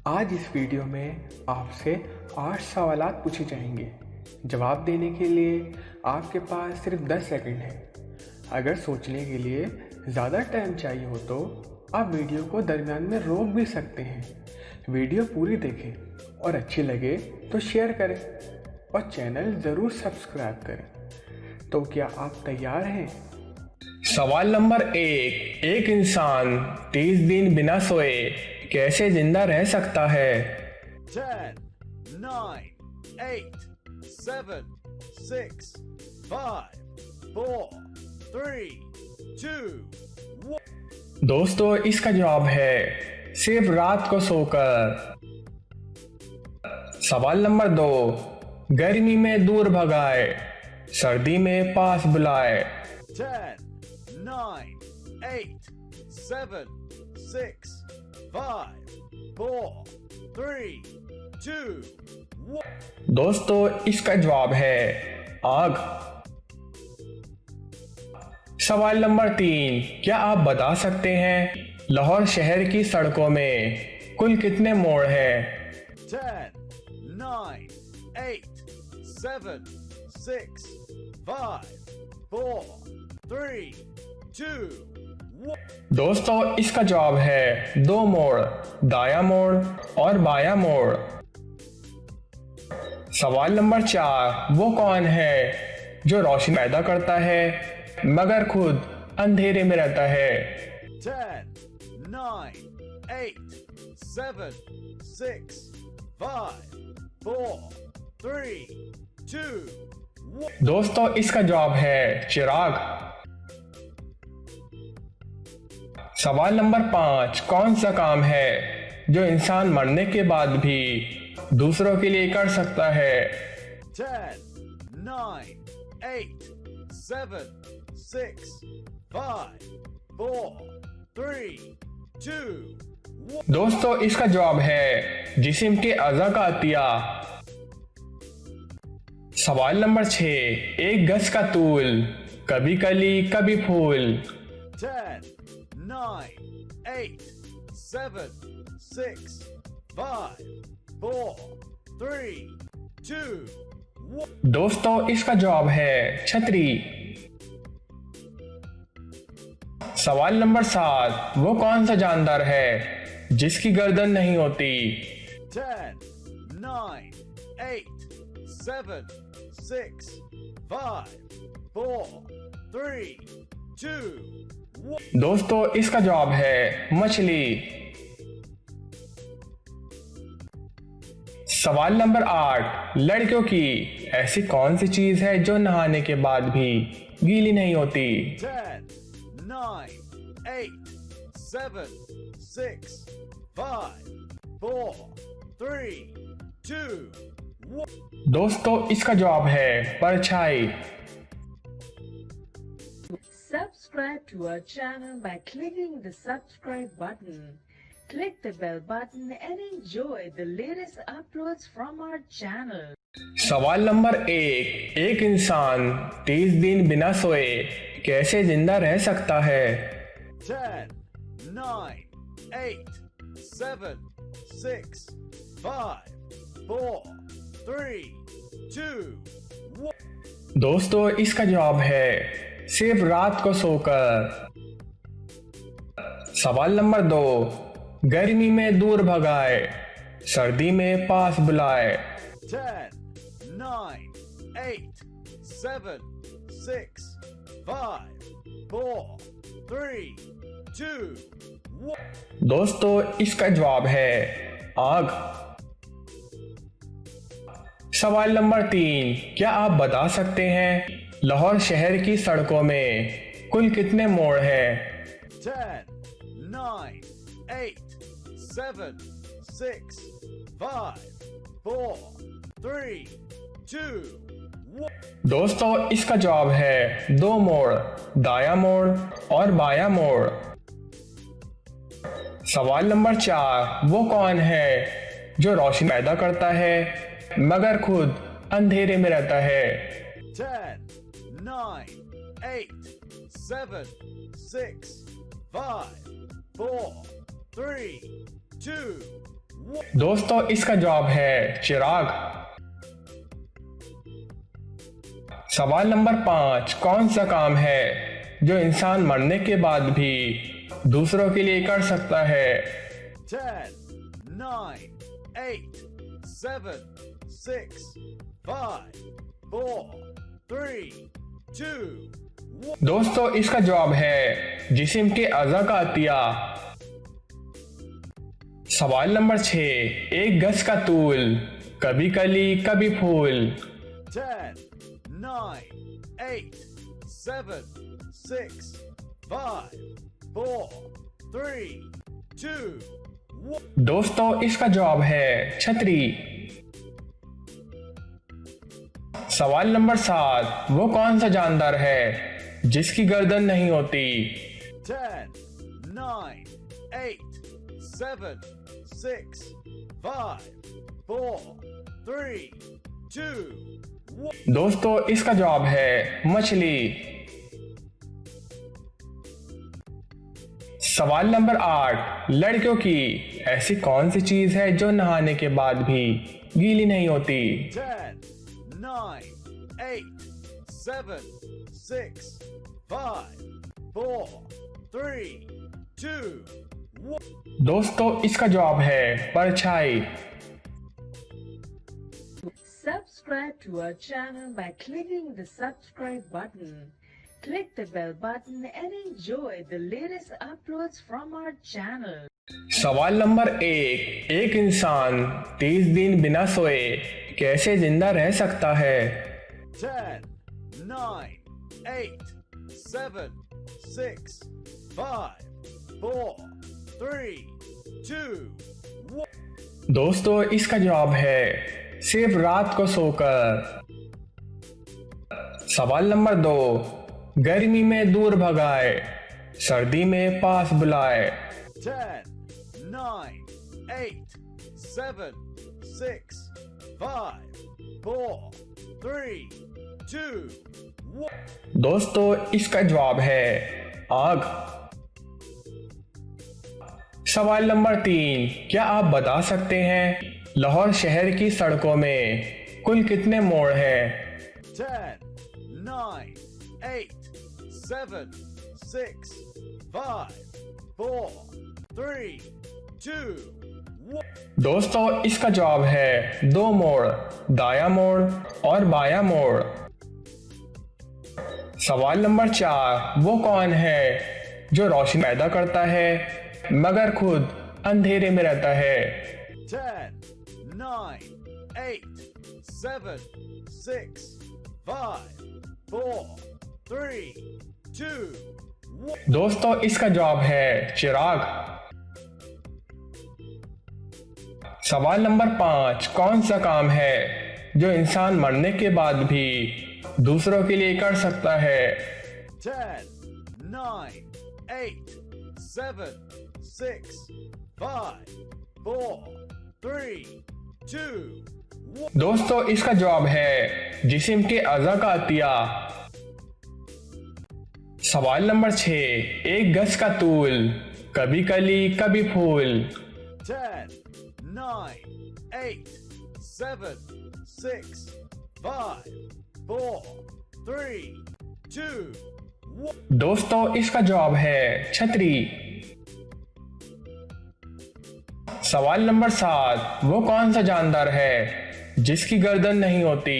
आज इस वीडियो में आपसे 8 सवालात पूछे जाएंगे। जवाब देने के लिए आपके पास सिर्फ 10 सेकंड है। अगर सोचने के लिए ज़्यादा टाइम चाहिए हो तो आप वीडियो को दरमियान में रोक भी सकते हैं। वीडियो पूरी देखें और अच्छी लगे तो शेयर करें और चैनल ज़रूर सब्सक्राइब करें। तो क्या आप तैयार हैं? सवाल नंबर 1। एक इंसान 30 दिन बिना सोए कैसे जिंदा रह सकता है? 10, 9, 8, 7, 6, 5, 4, 3, 2, 1। दोस्तों, इसका जवाब है सिर्फ रात को सोकर। सवाल नंबर 2। गर्मी में दूर भगाए, सर्दी में पास बुलाए। 10, 9, 8, 7, 6, 5, 4, 3, 2, 1। दोस्तों, इसका जवाब है आग। सवाल नंबर 3। क्या आप बता सकते हैं लाहौर शहर की सड़कों में कुल कितने मोड़ हैं? 10, 9, 8, 7, 6, 5, 4, 3, 2, 1। दोस्तों, इसका जवाब है 2 मोड़, दाया मोड़ और बाया मोड़। सवाल नंबर 4। वो कौन है जो रोशनी पैदा करता है मगर खुद अंधेरे में रहता है? 10, 9, 8, 7, 6, 5, 4, 3, 2, 1। दोस्तों, इसका जवाब है चिराग। सवाल नंबर 5। कौन सा काम है जो इंसान मरने के बाद भी दूसरों के लिए कर सकता है? 10, 9, 8, 7, 6, 5, 4, 3, 2, 1। दोस्तों, इसका जवाब है जिस्म के अज़ा का अतिया। सवाल नंबर 6। एक गज का तूल, कभी कली कभी फूल। 10, 9, 8, 7, 6, 5, 4, 3, 2, 1। दोस्तों, इसका जवाब है छतरी। सवाल नंबर 7। वो कौन सा जानदार है जिसकी गर्दन नहीं होती? 10, 9, 8, 7, 6, 5, 4, 3, 2, 1। दोस्तों, इसका जवाब है मछली। सवाल नंबर 8। लड़कियों की ऐसी कौन सी चीज है जो नहाने के बाद भी गीली नहीं होती? 10, 9, 8, 7, 6, 5, 4, 3, 2, 1। दोस्तों, इसका जवाब है परछाई। Subscribe to our channel by clicking the subscribe button. Click the bell button and enjoy the latest uploads from our channel. सवाल नंबर 1। एक इंसान 30 दिन बिना सोए कैसे जिंदा रह सकता है? 10, 9, 8, 7, 6, 5, 4, 3, 2, 1। दोस्तों, इसका जवाब है सिर्फ रात को सोकर। सवाल नंबर 2। गर्मी में दूर भगाए, सर्दी में पास बुलाए। 10, 9, 8, 7, 6, 5, 4, 3, 2, 1। दोस्तों, इसका जवाब है आग। सवाल नंबर 3। क्या आप बता सकते हैं लाहौर शहर की सड़कों में कुल कितने मोड़ हैं? 10, 9, 8, 7, 6, 5, 4, 3, 2, 1। दोस्तों, इसका जवाब है 2 मोड़, दाया मोड़ और बाया मोड़। सवाल नंबर 4। वो कौन है जो रोशनी पैदा करता है मगर खुद अंधेरे में रहता है? 10, 9, 8, 7, 6, 5, 4, 3, 2, दोस्तों इसका जवाब है चिराग। सवाल नंबर 5, कौन सा काम है जो इंसान मरने के बाद भी दूसरों के लिए कर सकता है? 10, 9, 8, 7, 6, 5, 4, 3, 2, 1. दोस्तों इसका जवाब है जिस्म के अज़ा का अतिया। सवाल नंबर 6, एक गज का तूल, कभी कली कभी फूल। 10, 9, 8, 7, 6, 5, 4, 3, 2, 1. दोस्तों इसका जवाब है छतरी। सवाल नंबर 7, वो कौन सा जानदार है जिसकी गर्दन नहीं होती? 10, 9, 8, 7, 6, 5, 4, 3, 2, 1. दोस्तों इसका जवाब है मछली। सवाल नंबर 8, लड़कियों की ऐसी कौन सी चीज है जो नहाने के बाद भी गीली नहीं होती? 10, 9, 8, 7, 6, 5, 4, 3, 2, 1. दोस्तों इसका जवाब है परछाई। Subscribe to our channel by clicking the subscribe button. Click the bell button and enjoy the latest uploads from our channel. सवाल नंबर 1, एक इंसान 30 दिन बिना सोए कैसे जिंदा रह सकता है? 10, 9, 8, 7, 6, 5, 4, 3, 2, 1. दोस्तों इसका जवाब है सिर्फ रात को सोकर। सवाल नंबर 2, गर्मी में दूर भगाए, सर्दी में पास बुलाए। 10, 9, 8, 7, 6, 5, 4, 3, 2, 1. दोस्तों इसका जवाब है आग। सवाल नंबर 3, क्या आप बता सकते हैं लाहौर शहर की सड़कों में कुल कितने मोड़ हैं? 10, 9, 8, 7, 6, 5, 4, 3, 2, 1. दोस्तों इसका जवाब है 2 मोड़, दाया मोड़ और बाया मोड़। सवाल नंबर 4, वो कौन है जो रोशनी पैदा करता है मगर खुद अंधेरे में रहता है? 10, 9, 8, 7, 6, 5, 4, 3, 2, 1. दोस्तों इसका जवाब है चिराग। सवाल नंबर 5, कौन सा काम है जो इंसान मरने के बाद भी दूसरों के लिए कर सकता है? 10, 9, 8, 7, 6, 5, 4, 3, 2, 1. दोस्तों इसका जवाब है जिस्म के अज़ा का अतिया। सवाल नंबर 6, एक गज का तूल, कभी कली कभी फूल। 10, 9, 8, 7, 6, 5, 4, 3, 2, 1. दोस्तों इसका जवाब है छतरी। सवाल नंबर 7, वो कौन सा जानदार है जिसकी गर्दन नहीं होती?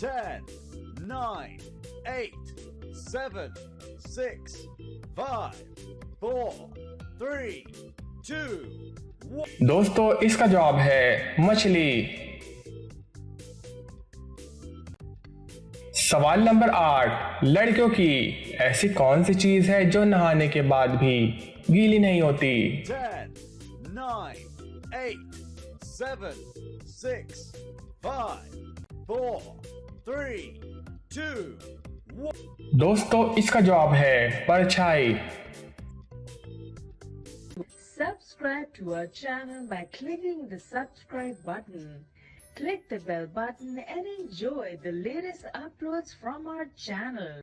10, 9, 8, 7, 6, 5, 4, 3, 2, 1. दोस्तों इसका जवाब है मछली। सवाल नंबर 8, लड़कियों की ऐसी कौन सी चीज है जो नहाने के बाद भी गीली नहीं होती? 10, 9, 8, 7, 6, 5, 4, 3, 2, 1. दोस्तों इसका जवाब है परछाई। Subscribe to our channel by clicking the subscribe button. Click the bell button and enjoy the latest uploads from our channel.